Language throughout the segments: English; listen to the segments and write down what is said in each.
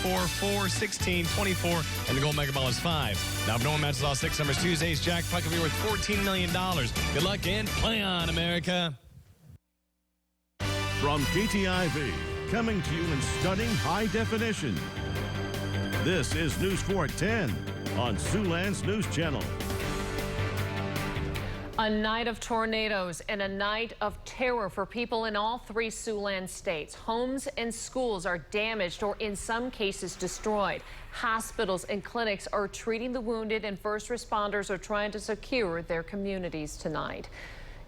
4-4-16-24, and the gold mega ball is 5. Now, if no one matches all 6 numbers, Tuesday's jackpot could be worth $14 million. Good luck and play on, America. From KTIV, coming to you in stunning high definition. This is News 410 on Siouxland's News Channel. A night of tornadoes and a night of terror for people in all 3 Siouxland states. Homes and schools are damaged or in some cases destroyed. Hospitals and clinics are treating the wounded, and first responders are trying to secure their communities tonight.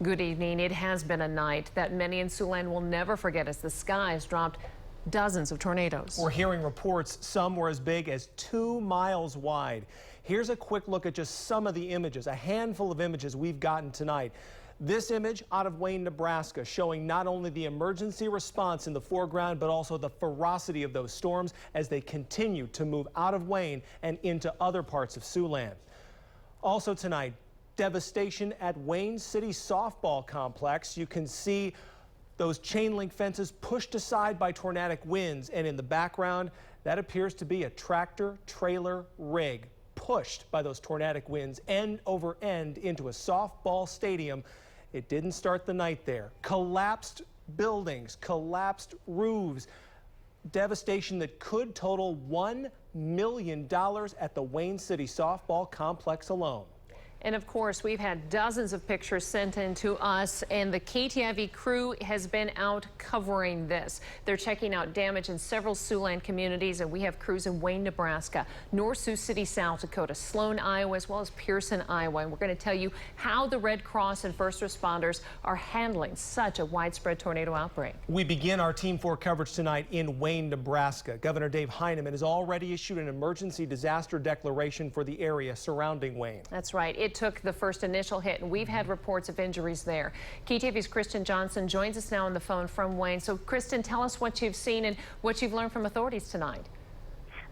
Good evening. It has been a night that many in Siouxland will never forget as the skies dropped dozens of tornadoes. We're hearing reports some were as big as 2 miles wide. Here's a quick look at just some of the images, a handful of images we've gotten tonight. This image out of Wayne, Nebraska, showing not only the emergency response in the foreground, but also the ferocity of those storms as they continue to move out of Wayne and into other parts of Siouxland. Also tonight, devastation at Wayne City Softball Complex. You can see those chain link fences pushed aside by tornadic winds, and in the background, that appears to be a tractor trailer rig pushed by those tornadic winds end over end into a softball stadium. It didn't start the night there. Collapsed buildings, collapsed roofs, devastation that could total $1 million at the Wayne City Softball Complex alone. And of course, we've had dozens of pictures sent in to us, and the KTIV crew has been out covering this. They're checking out damage in several Siouxland communities, and we have crews in Wayne, Nebraska, North Sioux City, South Dakota, Sloan, Iowa, as well as Pearson, Iowa. And we're going to tell you how the Red Cross and first responders are handling such a widespread tornado outbreak. We begin our Team 4 coverage tonight in Wayne, Nebraska. Governor Dave Heineman has already issued an emergency disaster declaration for the area surrounding Wayne. That's right. It took the first initial hit, and we've had reports of injuries there. KTIV's Kristen Johnson joins us now on the phone from Wayne. So, Kristen, tell us what you've seen and what you've learned from authorities tonight.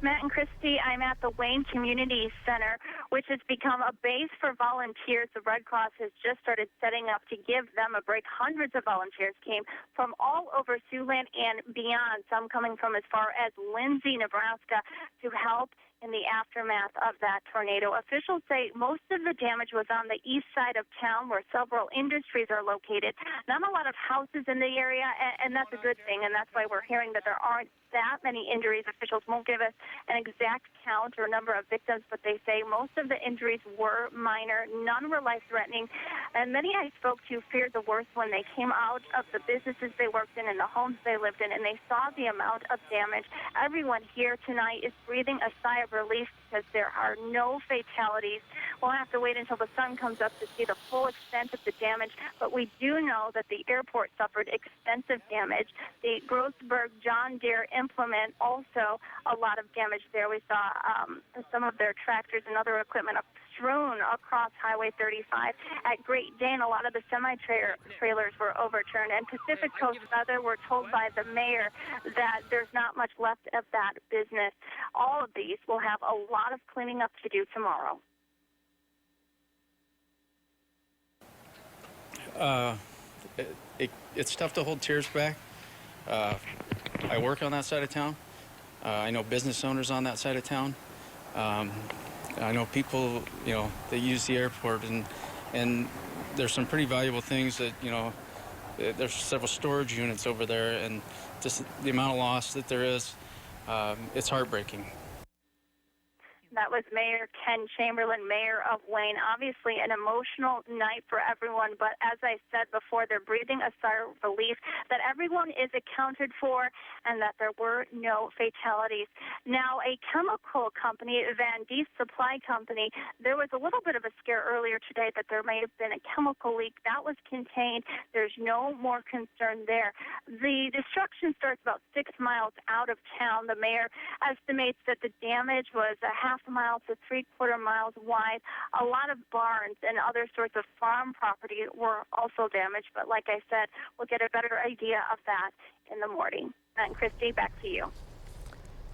Matt and Christy, I'm at the Wayne Community Center, which has become a base for volunteers. The Red Cross has just started setting up to give them a break. Hundreds of volunteers came from all over Siouxland and beyond, some coming from as far as Lindsay, Nebraska, to help in the aftermath of that tornado. Officials say most of the damage was on the east side of town, where several industries are located. Not a lot of houses in the area, and that's a good thing, and that's why we're hearing that there aren't that many injuries. Officials won't give us an exact count or number of victims, but they say most of the injuries were minor. None were life-threatening, and many I spoke to feared the worst when they came out of the businesses they worked in and the homes they lived in, and they saw the amount of damage. Everyone here tonight is breathing a sigh of relief because there are no fatalities. We'll have to wait until the sun comes up to see the full extent of the damage, but we do know that the airport suffered extensive damage. The Grossberg John Deere implement also a lot of damage there. We saw some of their tractors and other equipment strewn across Highway 35. At Great Dane, a lot of the semi-trailers were overturned. And Pacific Coast Weather, we're told by the mayor that there's not much left of that business. All of these will have a lot of cleaning up to do tomorrow. It's tough to hold tears back. I work on that side of town. I know business owners on that side of town. I know people, that use the airport, and there's some pretty valuable things that, there's several storage units over there, and just the amount of loss that there is, it's heartbreaking. That was Mayor Ken Chamberlain, mayor of Wayne. Obviously an emotional night for everyone, but as I said before, they're breathing a sigh of relief that everyone is accounted for and that there were no fatalities. Now, a chemical company, Van Diest Supply Company, there was a little bit of a scare earlier today that there may have been a chemical leak. That was contained. There's no more concern there. The destruction starts about 6 miles out of town. The mayor estimates that the damage was a half a mile to 3/4 miles wide. A lot of barns and other sorts of farm property were also damaged, but like I said, we'll get a better idea of that in the morning. And Christy, back to you.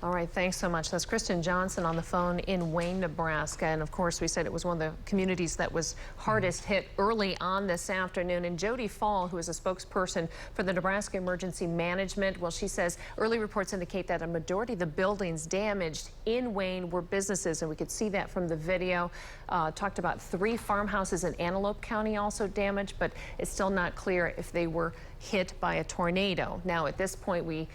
All right, thanks so much. That's Kristen Johnson on the phone in Wayne, Nebraska. And of course, we said it was one of the communities that was hardest hit early on this afternoon. And Jody Fall, who is a spokesperson for the Nebraska Emergency Management, well, she says early reports indicate that a majority of the buildings damaged in Wayne were businesses. And we could see that from the video. Talked about 3 farmhouses in Antelope County also damaged, but it's still not clear if they were hit by a tornado. Now, at this point, we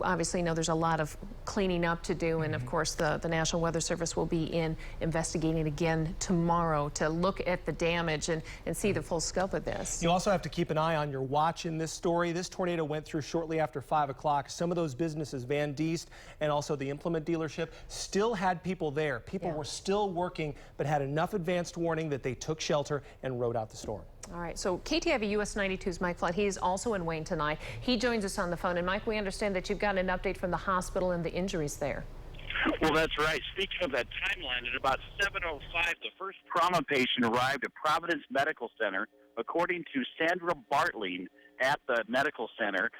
obviously know there's a lot of cleaning up to do, and of course the National Weather Service will be investigating again tomorrow to look at the damage and see the full scope of this. You also have to keep an eye on your watch in this story. This tornado went through shortly after 5 o'clock. Some of those businesses, Van Diest and also the implement dealership, still had people there. People were still working, but had enough advanced warning that they took shelter and rode out the storm. All right, so KTIV US 92's Mike Flood, he's also in Wayne tonight. He joins us on the phone. And Mike, we understand that you've got an update from the hospital and the injuries there. Well, that's right. Speaking of that timeline, at about 7:05, the first trauma patient arrived at Providence Medical Center, according to Sandra Bartling at the medical center.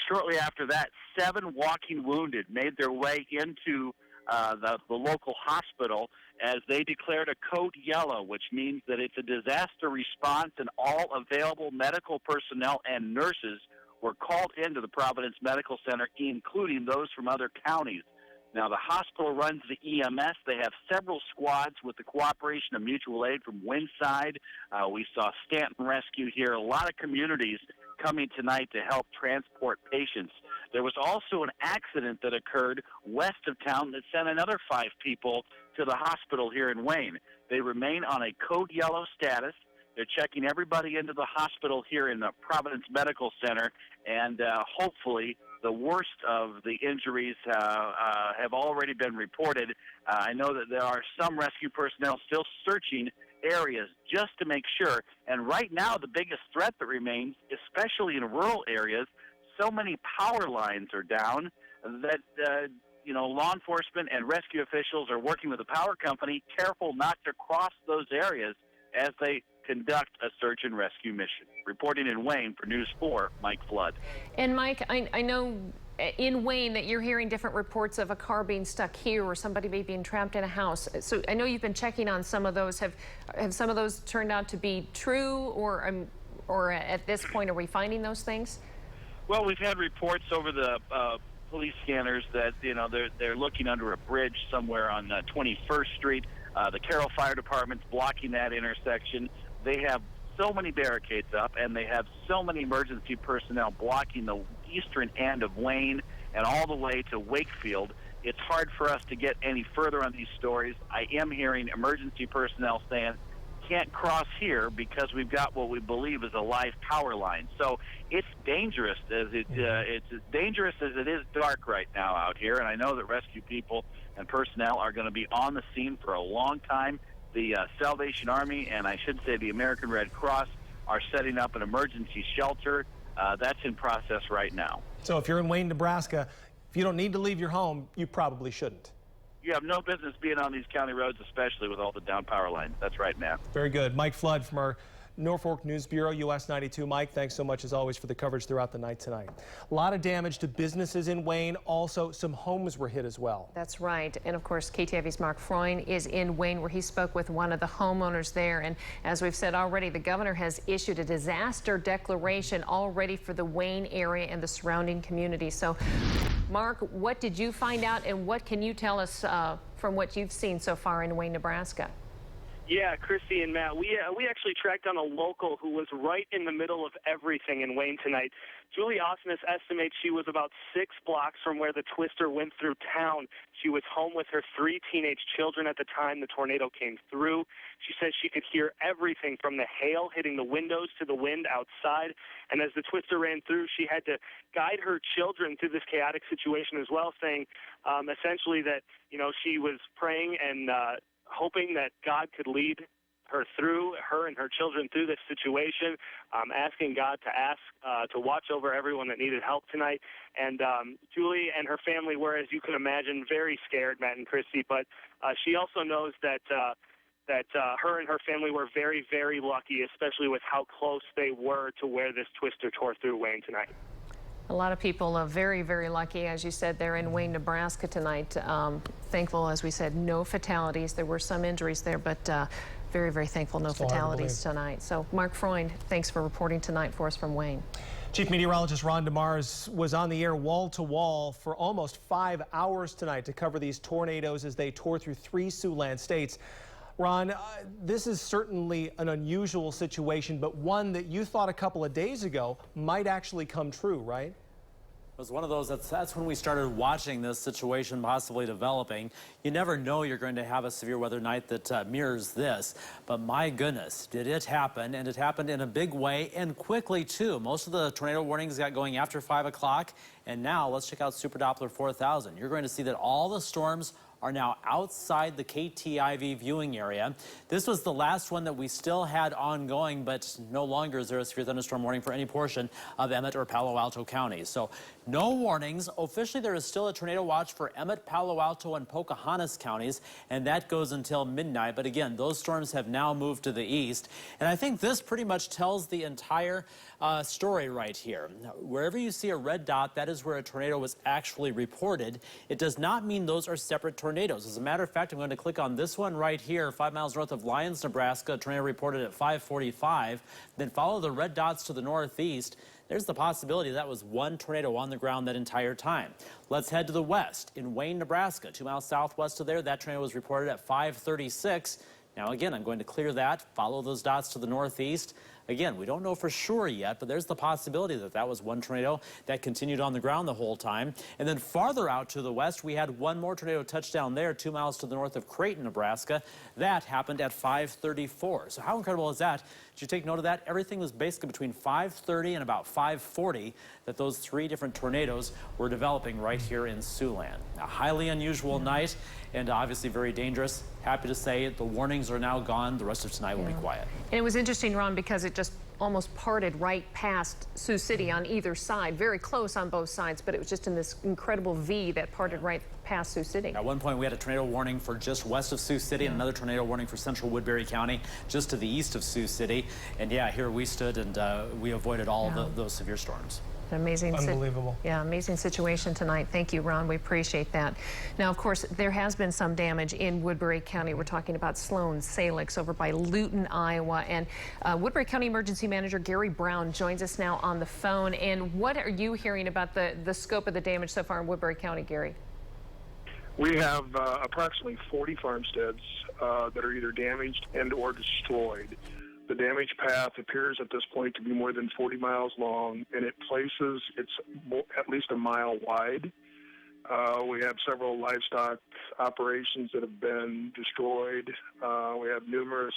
Shortly after that, 7 walking wounded made their way into the local hospital as they declared a code yellow, which means that it's a disaster response, and all available medical personnel and nurses were called into the Providence Medical Center, including those from other counties. Now, the hospital runs the EMS. They have several squads with the cooperation of mutual aid from Windside. We saw Stanton Rescue here. A lot of communities coming tonight to help transport patients. There was also an accident that occurred west of town that sent another 5 people to the hospital here in Wayne. They remain on a code yellow status. They're checking everybody into the hospital here in the Providence Medical Center, and hopefully the worst of the injuries have already been reported. I know that there are some rescue personnel still searching areas just to make sure. And right now, the biggest threat that remains, especially in rural areas, so many power lines are down that law enforcement and rescue officials are working with the power company, careful not to cross those areas as they conduct a search and rescue mission. Reporting in Wayne for News 4, Mike Flood. And Mike, I know in Wayne that you're hearing different reports of a car being stuck here or somebody maybe being trapped in a house. So I know you've been checking on some of those. Have some of those turned out to be true, or at this point are we finding those things? Well, we've had reports over the police scanners that they're looking under a bridge somewhere on 21st Street. The Carroll Fire Department's blocking that intersection. They have so many barricades up, and they have so many emergency personnel blocking the eastern end of Wayne and all the way to Wakefield. It's hard for us to get any further on these stories. I am hearing emergency personnel saying, can't cross here because we've got what we believe is a live power line. So it's dangerous it's as dangerous as it is dark right now out here, and I know that rescue people and personnel are going to be on the scene for a long time. The Salvation Army, and I should say the American Red Cross, are setting up an emergency shelter. That's in process right now. So if you're in Wayne, Nebraska, if you don't need to leave your home, you probably shouldn't. You have no business being on these county roads, especially with all the down power lines. That's right, Matt. Very good. Mike Flood from our Norfolk News Bureau, US 92. Mike, thanks so much as always for the coverage throughout the night tonight. A lot of damage to businesses in Wayne. Also, some homes were hit as well. That's right. And of course, KTIV's Mark Freund is in Wayne, where he spoke with one of the homeowners there. And as we've said already, the governor has issued a disaster declaration already for the Wayne area and the surrounding community. So, Mark, what did you find out, and what can you tell us from what you've seen so far in Wayne, Nebraska? Yeah, Christy and Matt, we actually tracked down a local who was right in the middle of everything in Wayne tonight. Julie Osmus estimates she was about 6 blocks from where the twister went through town. She was home with her 3 teenage children at the time the tornado came through. She says she could hear everything from the hail hitting the windows to the wind outside. And as the twister ran through, she had to guide her children through this chaotic situation as well, saying essentially that, she was praying and hoping that God could lead her and her children through this situation, asking God to watch over everyone that needed help tonight. And Julie and her family were, as you can imagine, very scared, Matt and Christy, but she also knows that her and her family were very, very lucky, especially with how close they were to where this twister tore through Wayne tonight. A lot of people are very, very lucky, as you said, they're in Wayne, Nebraska tonight. Thankful, as we said, no fatalities. There were some injuries there, but very, very thankful no fatalities tonight. So, Mark Freund, thanks for reporting tonight for us from Wayne. Chief Meteorologist Ron DeMars was on the air wall to wall for almost 5 hours tonight to cover these tornadoes as they tore through 3 Siouxland states. Ron, this is certainly an unusual situation, but one that you thought a couple of days ago might actually come true, right? It was one of those, that's when we started watching this situation possibly developing. You never know you're going to have a severe weather night that mirrors this, but my goodness, did it happen, and it happened in a big way and quickly too. Most of the tornado warnings got going after 5 o'clock, and now let's check out Super Doppler 4000. You're going to see that all the storms are now outside the KTIV viewing area. This was the last one that we still had ongoing, but no longer is there a severe thunderstorm warning for any portion of Emmett or Palo Alto counties. So no warnings. Officially, there is still a tornado watch for Emmett, Palo Alto, and Pocahontas counties, and that goes until midnight. But again, those storms have now moved to the east. And I think this pretty much tells the entire story right here. Wherever you see a red dot, that is where a tornado was actually reported. It does not mean those are separate tornadoes. As a matter of fact, I'm going to click on this one right here, 5 miles north of Lyons, Nebraska, a tornado reported at 5:45. Then follow the red dots to the northeast. There's the possibility that was one tornado on the ground that entire time. Let's head to the west. In Wayne, Nebraska, 2 miles southwest of there, that tornado was reported at 5:36. Now again, I'm going to clear that, follow those dots to the northeast. Again, we don't know for sure yet, but there's the possibility that that was one tornado that continued on the ground the whole time. And then farther out to the west, we had one more tornado touchdown there, 2 miles to the north of Creighton, Nebraska. That happened at 5:34. So how incredible is that? Did you take note of that? Everything was basically between 5:30 and about 5:40 that those 3 different tornadoes were developing right here in Siouxland. A highly unusual night and obviously very dangerous. Happy to say the warnings are now gone. The rest of tonight will be quiet. And it was interesting, Ron, because it just almost parted right past Sioux City on either side, very close on both sides, but it was just in this incredible V that parted right past Sioux City. At one point, we had a tornado warning for just west of Sioux City and another tornado warning for central Woodbury County, just to the east of Sioux City. And yeah, here we stood and we avoided all those severe storms. Amazing. Unbelievable. Yeah, amazing situation tonight. Thank you, Ron. We appreciate that. Now, of course, there has been some damage in Woodbury County. We're talking about Sloan, Salix, over by Luton, Iowa. And Woodbury County Emergency Manager Gary Brown joins us now on the phone. And what are you hearing about the scope of the damage so far in Woodbury County, Gary? We have approximately 40 farmsteads that are either damaged and or destroyed. The damage path appears at this point to be more than 40 miles long, and it places it's at least a mile wide. We have several livestock operations that have been destroyed. We have numerous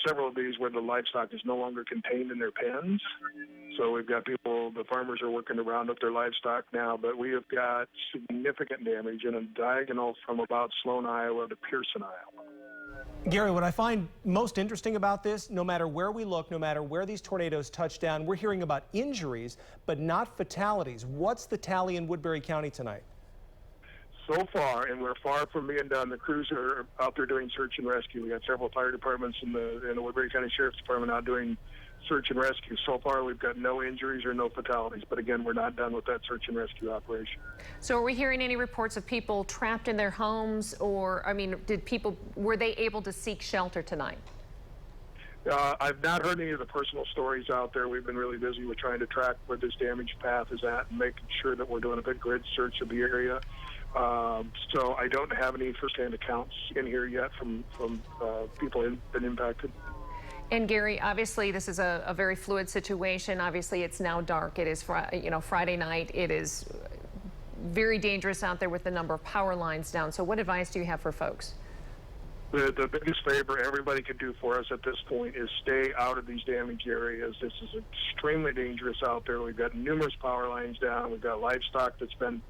several of these where the livestock is no longer contained in their pens. So we've got the farmers are working to round up their livestock now, but we have got significant damage in a diagonal from about Sloan, Iowa to Pearson, Iowa. Gary, what I find most interesting about this, no matter where we look, no matter where these tornadoes touch down, we're hearing about injuries, but not fatalities. What's the tally in Woodbury County tonight? So far, and we're far from being done, the crews are out there doing search and rescue. We got several fire departments in the Woodbury County Sheriff's Department out doing search and rescue. So far, we've got no injuries or no fatalities. But again, we're not done with that search and rescue operation. So are we hearing any reports of people trapped in their homes, or, I mean, were they able to seek shelter tonight? I've not heard any of the personal stories out there. We've been really busy with trying to track where this damage path is at and making sure that we're doing a good grid search of the area. So I don't have any firsthand accounts in here yet from people who've been impacted. And Gary, obviously this is a very fluid situation. Obviously it's now dark. It is Friday night. It is very dangerous out there with the number of power lines down. So what advice do you have for folks? The biggest favor everybody can do for us at this point is stay out of these damaged areas. This is extremely dangerous out there. We've got numerous power lines down. We've got livestock that's been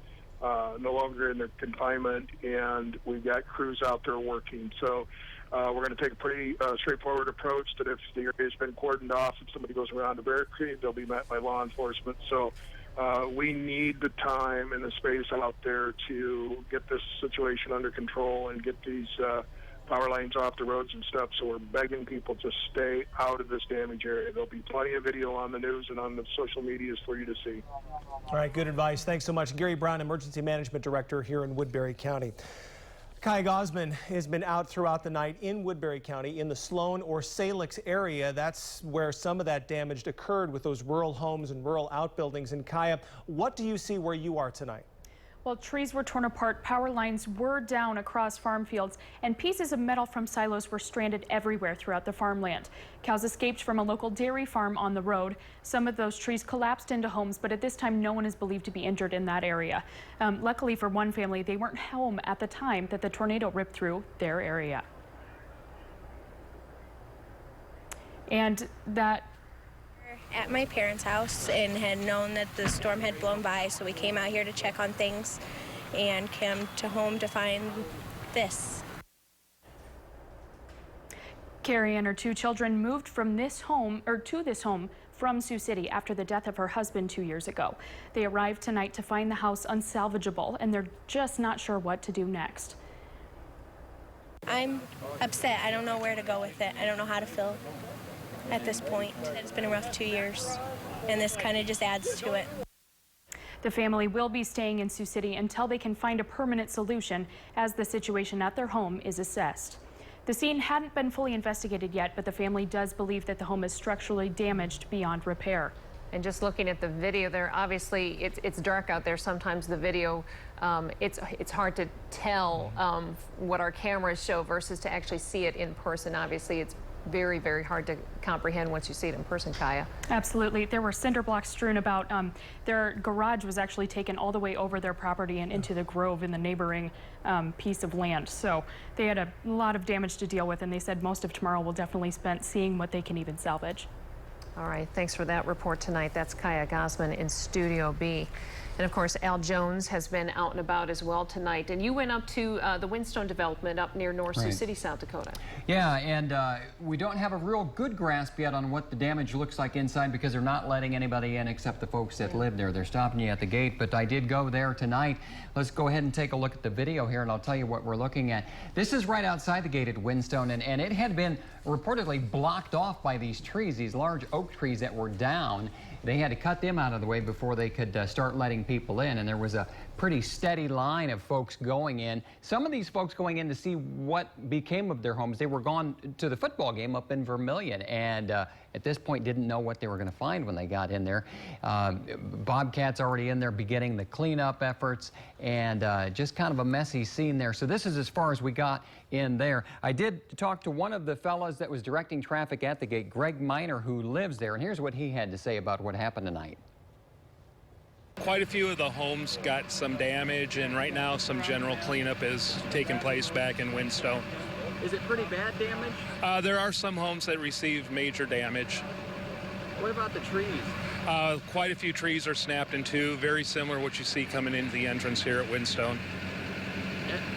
no longer in their confinement, and we've got crews out there working. So we're going to take a pretty straightforward approach that if the area has been cordoned off, if somebody goes around to barricade, they'll be met by law enforcement. So we need the time and the space out there to get this situation under control and get these power lines off the roads and stuff, so we're begging people to stay out of this damage area. There'll be plenty of video on the news and on the social medias for you to see. All right, good advice. Thanks so much. Gary Brown, Emergency Management Director here in Woodbury County. Kaya Gosman has been out throughout the night in Woodbury County in the Sloan or Salix area. That's where some of that damage occurred with those rural homes and rural outbuildings. And Kaya, what do you see where you are tonight? Well, trees were torn apart, power lines were down across farm fields, and pieces of metal from silos were stranded everywhere throughout the farmland. Cows escaped from a local dairy farm on the road. Some of those trees collapsed into homes, but at this time, no one is believed to be injured in that area. Luckily for one family, they weren't home at the time that the tornado ripped through their area. And that at my parents' house and had known that the storm had blown by, so we came out here to check on things and came to home to find this. Carrie and her 2 children moved from this home, or to this home, from Sioux City after the death of her husband 2 years ago. They arrived tonight to find the house unsalvageable, and they're just not sure what to do next. I'm upset. I don't know where to go with it. I don't know how to feel at this point. It's been a rough 2 years, and this kind of just adds to it. The family will be staying in Sioux City until they can find a permanent solution as the situation at their home is assessed. The scene hadn't been fully investigated yet, but the family does believe that the home is structurally damaged beyond repair. And just looking at the video there, obviously it's dark out there. Sometimes the video, it's hard to tell what our cameras show versus to actually see it in person. Obviously, it's very, very hard to comprehend once you see it in person, Kaya. Absolutely. There were cinder blocks strewn about. Their garage was actually taken all the way over their property and into the grove in the neighboring piece of land. So they had a lot of damage to deal with, and they said most of tomorrow will definitely spent seeing what they can even salvage. All right, thanks for that report tonight. That's Kaya Gosman in Studio B. And of course, Al Jones has been out and about as well tonight. And you went up to the Windstone development up near North Sioux City, South Dakota. Yeah, and we don't have a real good grasp yet on what the damage looks like inside because they're not letting anybody in except the folks that live there. They're stopping you at the gate, but I did go there tonight. Let's go ahead and take a look at the video here, and I'll tell you what we're looking at. This is right outside the gate at Windstone, and it had been reportedly blocked off by these trees, these large oak trees that were down. They had to cut them out of the way before they could start letting people in, and there was a pretty steady line of folks going in. Some of these folks going in to see what became of their homes. They were gone to the football game up in Vermilion, and at this point didn't know what they were going to find when they got in there. Bobcats already in there beginning the cleanup efforts, and just kind of a messy scene there. So this is as far as we got in there. I did talk to one of the fellas that was directing traffic at the gate, Greg Miner, who lives there, and here's what he had to say about what happened tonight. Quite a few of the homes got some damage, and right now some general cleanup is taking place back in Windstone. Is it pretty bad damage? There are some homes that received major damage. What about the trees? Quite a few trees are snapped in two, very similar to what you see coming into the entrance here at Windstone.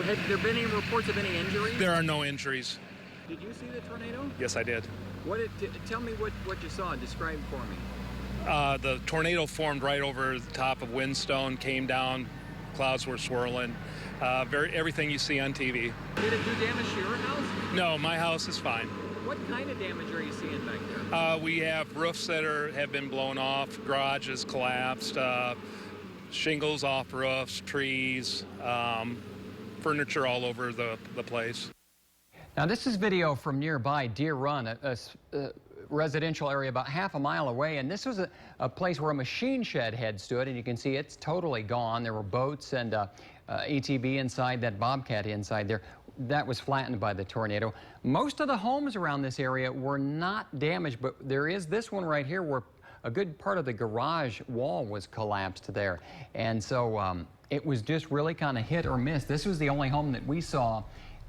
Have there been any reports of any injuries? There are no injuries. Did you see the tornado? Yes, I did. Tell me what you saw. Describe for me. The tornado formed right over the top of Windstone, came down, clouds were swirling. Everything you see on TV. Did it do damage to your house? No, my house is fine. What kind of damage are you seeing back there? We have roofs that have been blown off, garages collapsed, shingles off roofs, trees, furniture all over the place. Now this is video from nearby Deer Run, a residential area about half a mile away, and this was a place where a machine shed had stood, and you can see it's totally gone. There were boats and ATV inside, that Bobcat inside there. That was flattened by the tornado. Most of the homes around this area were not damaged, but there is this one right here where a good part of the garage wall was collapsed there. And so it was just really kind of hit or miss. This was the only home that we saw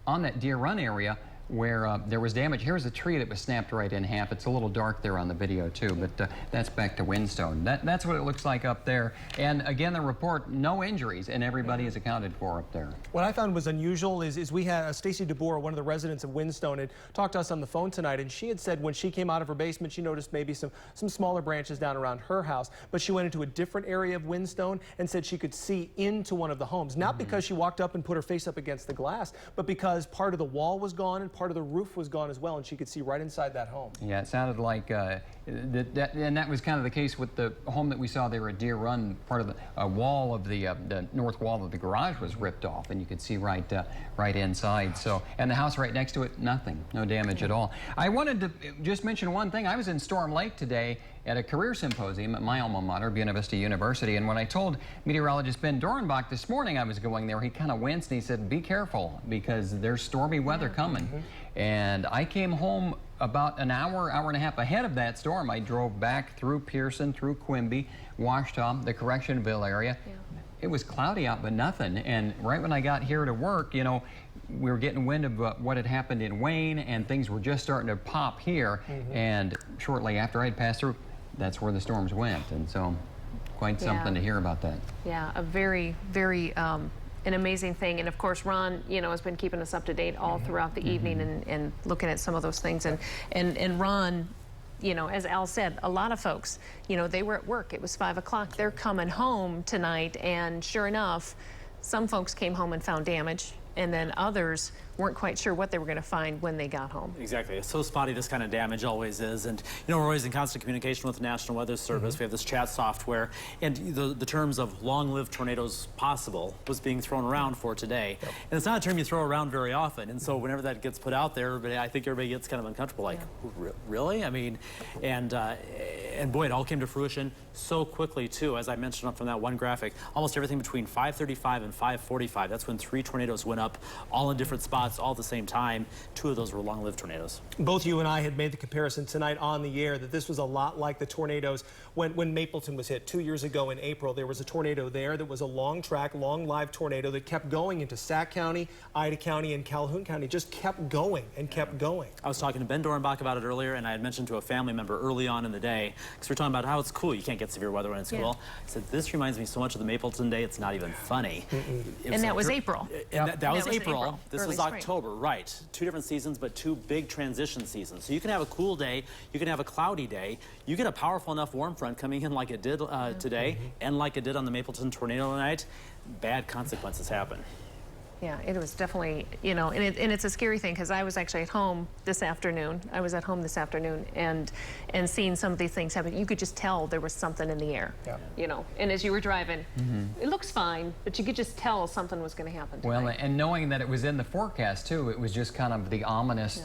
on that Deer Run area where there was damage. Here's a tree that was snapped right in half. It's a little dark there on the video too, but that's back to Windstone. That's what it looks like up there. And again, the report, no injuries, and everybody is accounted for up there. What I found was unusual is we had Stacy DeBoer, one of the residents of Windstone, had talked to us on the phone tonight, and she had said when she came out of her basement, she noticed maybe some smaller branches down around her house, but she went into a different area of Windstone and said she could see into one of the homes, not because she walked up and put her face up against the glass, but because part of the wall was gone and part of the roof was gone as well, and she could see right inside that home. Yeah, it sounded like, and that was kind of the case with the home that we saw there at Deer Run. Part of the wall of the north wall of the garage was ripped off, and you could see right inside. So, and the house right next to it, nothing, no damage at all. I wanted to just mention one thing. I was in Storm Lake today at a career symposium at my alma mater, Buena Vista University, and when I told meteorologist Ben Dorenbach this morning I was going there, he kind of winced and he said, be careful because there's stormy weather coming. And I came home about an hour and a half ahead of that storm. I drove back through Pearson, through Quimby, Ouachita, the Correctionville area. It was cloudy out, but nothing. And right when I got here to work, you know, we were getting wind of what had happened in Wayne, and things were just starting to pop here. And shortly after I'd passed through, that's where the storms went. And so quite something to hear about that. Yeah, a very, very an amazing thing. And of course, Ron, you know, has been keeping us up to date all throughout the evening and looking at some of those things. And Ron, you know, as Al said, a lot of folks, you know, they were at work. It was 5 o'clock. They're coming home tonight, and sure enough, some folks came home and found damage, and then others weren't quite sure what they were going to find when they got home. Exactly. It's so spotty, this kind of damage always is. And, you know, we're always in constant communication with the National Weather Service. We have this chat software, and the terms of long-lived tornadoes possible was being thrown around for today. And it's not a term you throw around very often. And so whenever that gets put out there, I think everybody gets kind of uncomfortable, like, really? I mean, and boy, it all came to fruition so quickly, too. As I mentioned up from that one graphic, almost everything between 5:35 and 5:45. That's when 3 tornadoes went up, all in different spots, all at the same time. 2 of those were long-lived tornadoes. Both you and I had made the comparison tonight on the air that this was a lot like the tornadoes when Mapleton was hit 2 years ago in April. There was a tornado there that was a long track, long live tornado that kept going into Sac County, Ida County, and Calhoun County. Just kept going and kept going. I was talking to Ben Dorenbach about it earlier, and I had mentioned to a family member early on in the day, because we're talking about how it's cool. You can't get severe weather when it's cool. I said, this reminds me so much of the Mapleton day, it's not even funny. And that was April. That was April. This was spring. October, right. 2 different seasons, but 2 big transition seasons. So you can have a cool day, you can have a cloudy day, you get a powerful enough warm front coming in like it did today, and like it did on the Mapleton tornado night, bad consequences happen. Yeah, it was definitely, you know, and it's a scary thing because I was actually at home this afternoon. I was at home this afternoon and seeing some of these things happen. You could just tell there was something in the air, you know. And as you were driving, it looks fine, but you could just tell something was going to happen tonight. Well, and knowing that it was in the forecast too, it was just kind of the ominous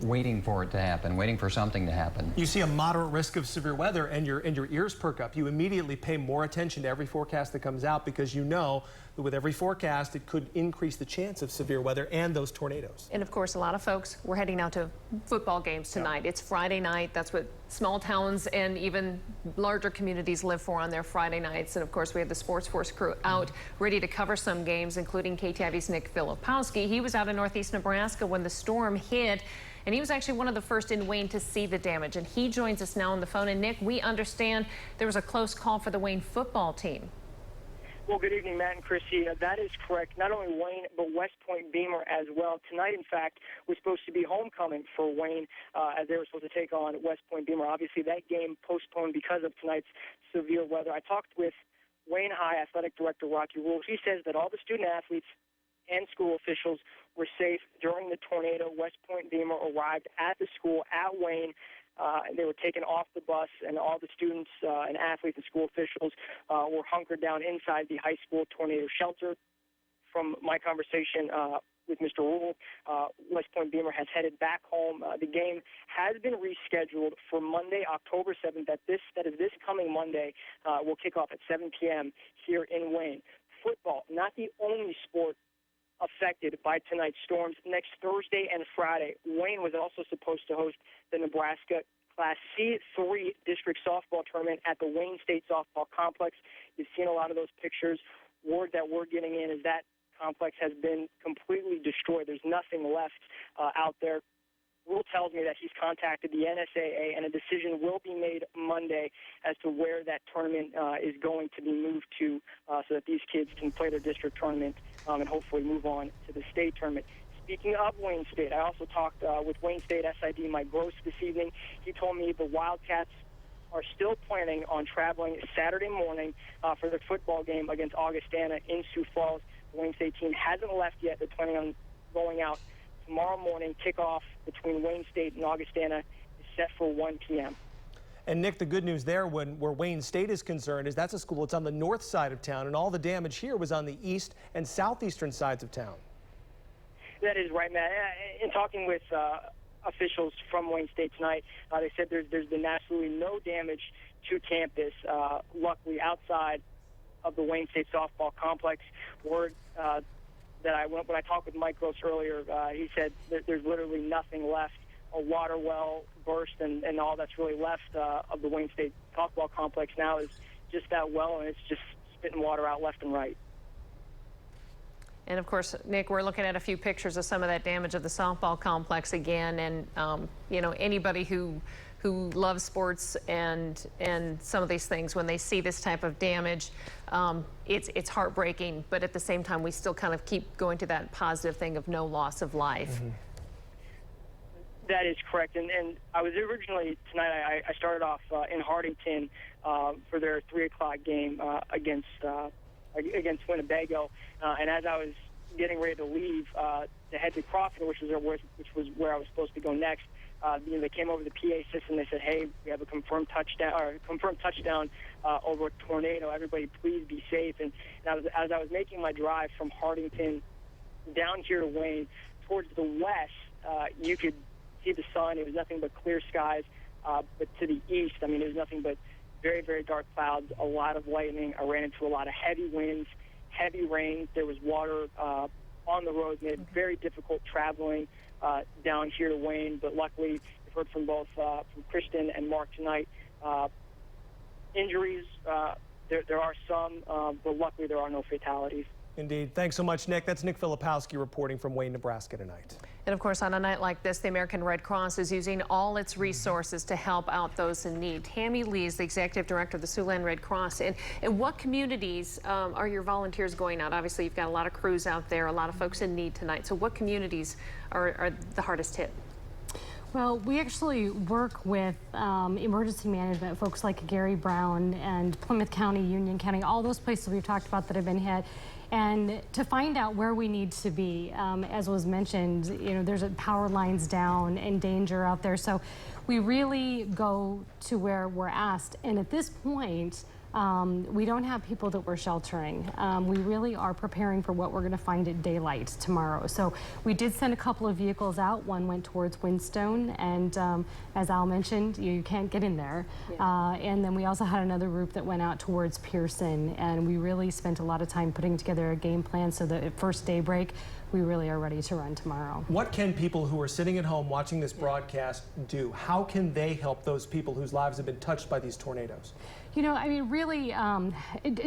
waiting for it to happen, waiting for something to happen. You see a moderate risk of severe weather and your ears perk up. You immediately pay more attention to every forecast that comes out because you know that with every forecast it could increase the chance of severe weather and those tornadoes. And of course, a lot of folks were heading out to football games tonight. It's Friday night. That's what small towns and even larger communities live for on their Friday nights. And of course, we had the Sports Force crew out ready to cover some games, including KTIV's Nick Filipowski. He was out in northeast Nebraska when the storm hit. And he was actually one of the first in Wayne to see the damage. And he joins us now on the phone. And Nick, we understand there was a close call for the Wayne football team. Well, good evening, Matt and Chrissy. That is correct. Not only Wayne, but West Point Beamer as well. Tonight, in fact, was supposed to be homecoming for Wayne as they were supposed to take on West Point Beamer. Obviously, that game postponed because of tonight's severe weather. I talked with Wayne High Athletic Director Rocky Rules. He says that all the student-athletes and school officials were safe during the tornado. West Point Beamer arrived at the school at Wayne. They were taken off the bus, and all the students and athletes and school officials were hunkered down inside the high school tornado shelter. From my conversation with Mr. Rule, West Point Beamer has headed back home. The game has been rescheduled for Monday, October 7th. That is this coming Monday. Will kick off at 7 p.m. here in Wayne. Football, not the only sport affected by tonight's storms. Next Thursday and Friday, Wayne was also supposed to host the Nebraska Class C3 district softball tournament at the Wayne State Softball Complex. You've seen a lot of those pictures. Word that we're getting in is that complex has been completely destroyed. There's nothing left out there. Will tells me that he's contacted the NSAA, and a decision will be made Monday as to where that tournament is going to be moved to, so that these kids can play their district tournament and hopefully move on to the state tournament. Speaking of Wayne State, I also talked with Wayne State SID Mike Gross this evening. He told me the Wildcats are still planning on traveling Saturday morning for their football game against Augustana in Sioux Falls. The Wayne State team hasn't left yet. They're planning on going out tomorrow morning. Kickoff between Wayne State and Augustana is set for 1 p.m. And Nick, the good news there where Wayne State is concerned is that's a school that's on the north side of town, and all the damage here was on the east and southeastern sides of town. That is right, Matt. In talking with officials from Wayne State tonight, they said there's been absolutely no damage to campus. Luckily, outside of the Wayne State softball complex, word that when I talked with Mike Gross earlier, he said there's literally nothing left. A water well burst, and all that's really left of the Wayne State softball complex now is just that well, and it's just spitting water out left and right. And of course, Nick, we're looking at a few pictures of some of that damage of the softball complex again, and you know, anybody who loves sports and some of these things, when they see this type of damage, it's heartbreaking, but at the same time we still kind of keep going to that positive thing of no loss of life. Mm-hmm. That is correct, and I was originally tonight. I started off in Hardington for their 3 o'clock game against Winnebago, and as I was getting ready to leave to head to Crawford, which was where I was supposed to go next, they came over the PA system. They said, "Hey, we have a confirmed touchdown over a tornado. Everybody, please be safe." And as I was making my drive from Hardington down here to Wayne towards the west, you could see the sun. It was nothing but clear skies. But to the east, I mean, it was nothing but very, very dark clouds, a lot of lightning. I ran into a lot of heavy winds, heavy rain. There was water on the roads, made it very difficult traveling down here to Wayne. But luckily, we've heard from both from Kristen and Mark tonight. Injuries, there are some, but luckily there are no fatalities. Indeed. Thanks so much, Nick. That's Nick Filipowski reporting from Wayne, Nebraska tonight. And of course, on a night like this, the American Red Cross is using all its resources to help out those in need. Tammy Lee is the executive director of the Siouxland Red Cross. And what communities are your volunteers going out? Obviously, you've got a lot of crews out there, a lot of folks in need tonight. So what communities are the hardest hit? Well, we actually work with emergency management, folks like Gary Brown and Plymouth County, Union County, all those places we've talked about that have been hit. And to find out where we need to be, as was mentioned, you know, there's power lines down and danger out there. So we really go to where we're asked. And at this point, we don't have people that we're sheltering. We really are preparing for what we're going to find at daylight tomorrow. So we did send a couple of vehicles out. One went towards Windstone, and as Al mentioned, you can't get in there. Yeah. And then we also had another group that went out towards Pearson, and we really spent a lot of time putting together a game plan so that at first daybreak, we really are ready to run tomorrow. What can people who are sitting at home watching this broadcast do? How can they help those people whose lives have been touched by these tornadoes? You know, I mean, really,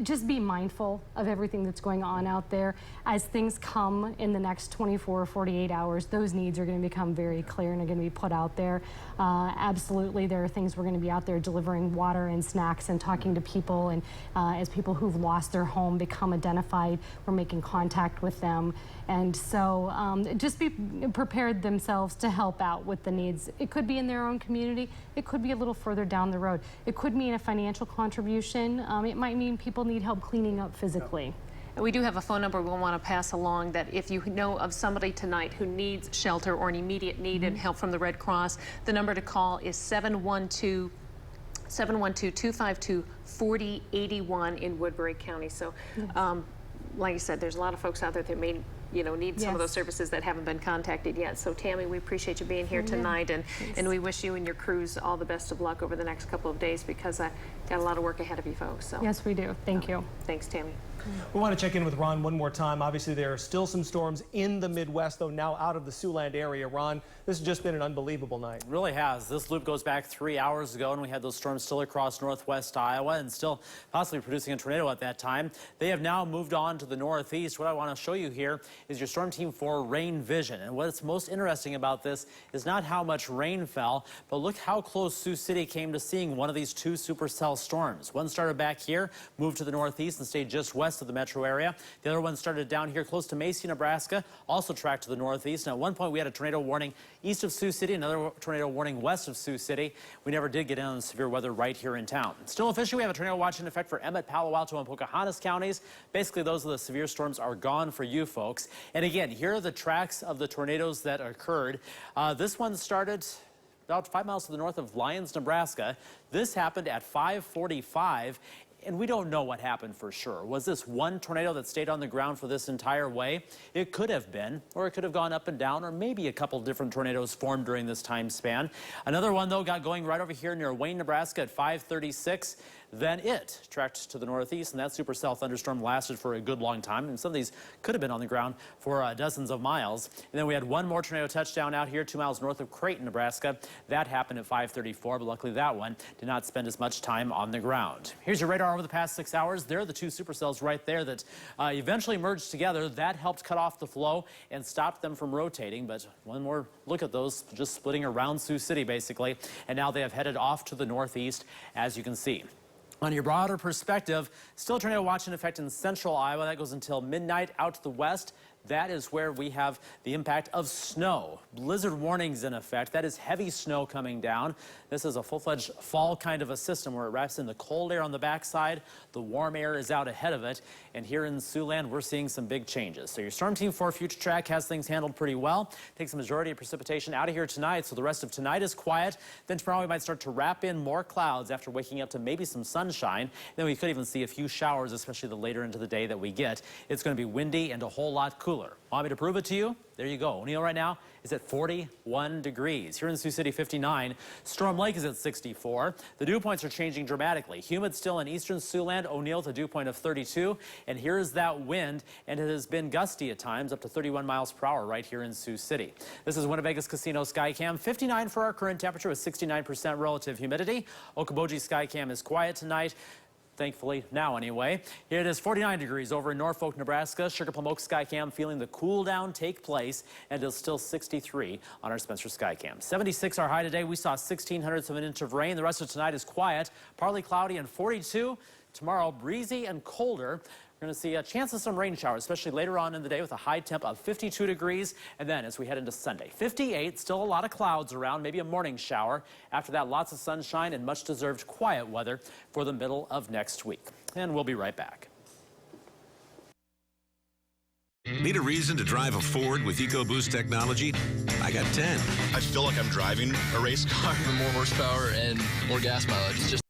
just be mindful of everything that's going on out there. As things come in the next 24 or 48 hours, those needs are going to become very clear and are going to be put out there. Absolutely, there are things we're going to be out there delivering water and snacks and talking to people. And as people who've lost their home become identified, we're making contact with them. And so just be prepared themselves to help out with the needs. It could be in their own community. It could be a little further down the road. It could mean a financial contribution. It might mean people need help cleaning up physically. And we do have a phone number we'll want to pass along that if you know of somebody tonight who needs shelter or an immediate need and help from the Red Cross, the number to call is 712-252-4081 in Woodbury County. So like I said, there's a lot of folks out there that may need some of those services that haven't been contacted yet. So Tammy, we appreciate you being here tonight, and we wish you and your crews all the best of luck over the next couple of days, because I got a lot of work ahead of you folks. So. Yes, we do. Thank you. Thanks, Tammy. We want to check in with Ron one more time. Obviously, there are still some storms in the Midwest, though now out of the Siouxland area. Ron, this has just been an unbelievable night. It really has. This loop goes back 3 hours ago, and we had those storms still across northwest Iowa and still possibly producing a tornado at that time. They have now moved on to the northeast. What I want to show you here is your Storm Team 4 rain vision. And what's most interesting about this is not how much rain fell, but look how close Sioux City came to seeing one of these two supercell storms. One started back here, moved to the northeast, and stayed just west of the metro area. The other one started down here close to Macy, Nebraska, also tracked to the northeast. And at one point, we had a tornado warning east of Sioux City, another tornado warning west of Sioux City. We never did get in on severe weather right here in town. Still officially, we have a tornado watch in effect for Emmett, Palo Alto, and Pocahontas counties. Basically, those of the severe storms are gone for you folks. And again, here are the tracks of the tornadoes that occurred. This one started about 5 miles to the north of Lyons, Nebraska. This happened at 5:45. And we don't know what happened for sure. Was this one tornado that stayed on the ground for this entire way? It could have been, or it could have gone up and down, or maybe a couple different tornadoes formed during this time span. Another one, though, got going right over here near Wayne, Nebraska at 5:36. Then it tracked to the northeast, and that supercell thunderstorm lasted for a good long time. And some of these could have been on the ground for dozens of miles. And then we had one more tornado touchdown out here 2 miles north of Creighton, Nebraska. That happened at 5:34, but luckily that one did not spend as much time on the ground. Here's your radar over the past 6 hours. There are the two supercells right there that eventually merged together. That helped cut off the flow and stopped them from rotating. But one more look at those, just splitting around Sioux City, basically. And now they have headed off to the northeast, as you can see. On your broader perspective, still a tornado watch in effect in central Iowa. That goes until midnight. Out to the west, that is where we have the impact of snow. Blizzard warnings in effect. That is heavy snow coming down. This is a full-fledged fall kind of a system where it wraps in the cold air on the backside. The warm air is out ahead of it. And here in Siouxland, we're seeing some big changes. So your Storm Team 4 Future Track has things handled pretty well. Takes the majority of precipitation out of here tonight, so the rest of tonight is quiet. Then tomorrow we might start to wrap in more clouds after waking up to maybe some sunshine. Then we could even see a few showers, especially the later into the day that we get. It's going to be windy and a whole lot cooler. Want me to prove it to you? There you go. O'Neill right now is at 41 degrees. Here in Sioux City, 59. Storm Lake is at 64. The dew points are changing dramatically. Humid still in eastern Siouxland. O'Neill to dew point of 32. And here's that wind, and it has been gusty at times, up to 31 miles per hour right here in Sioux City. This is Winnebago's Casino Skycam. 59 for our current temperature with 69% relative humidity. Okoboji Skycam is quiet tonight. Thankfully, now anyway. Here it is 49 degrees over in Norfolk, Nebraska. Sugar Plum Oak Skycam feeling the cool down take place, and it's still 63 on our Spencer Skycam. 76 our high today. We saw 0.16 of an inch of rain. The rest of tonight is quiet, partly cloudy, and 42. Tomorrow, breezy and colder. We're going to see a chance of some rain showers, especially later on in the day with a high temp of 52 degrees. And then as we head into Sunday, 58, still a lot of clouds around, maybe a morning shower. After that, lots of sunshine and much deserved quiet weather for the middle of next week. And we'll be right back. Need a reason to drive a Ford with EcoBoost technology? I got 10. I feel like I'm driving a race car for more horsepower and more gas mileage. It's just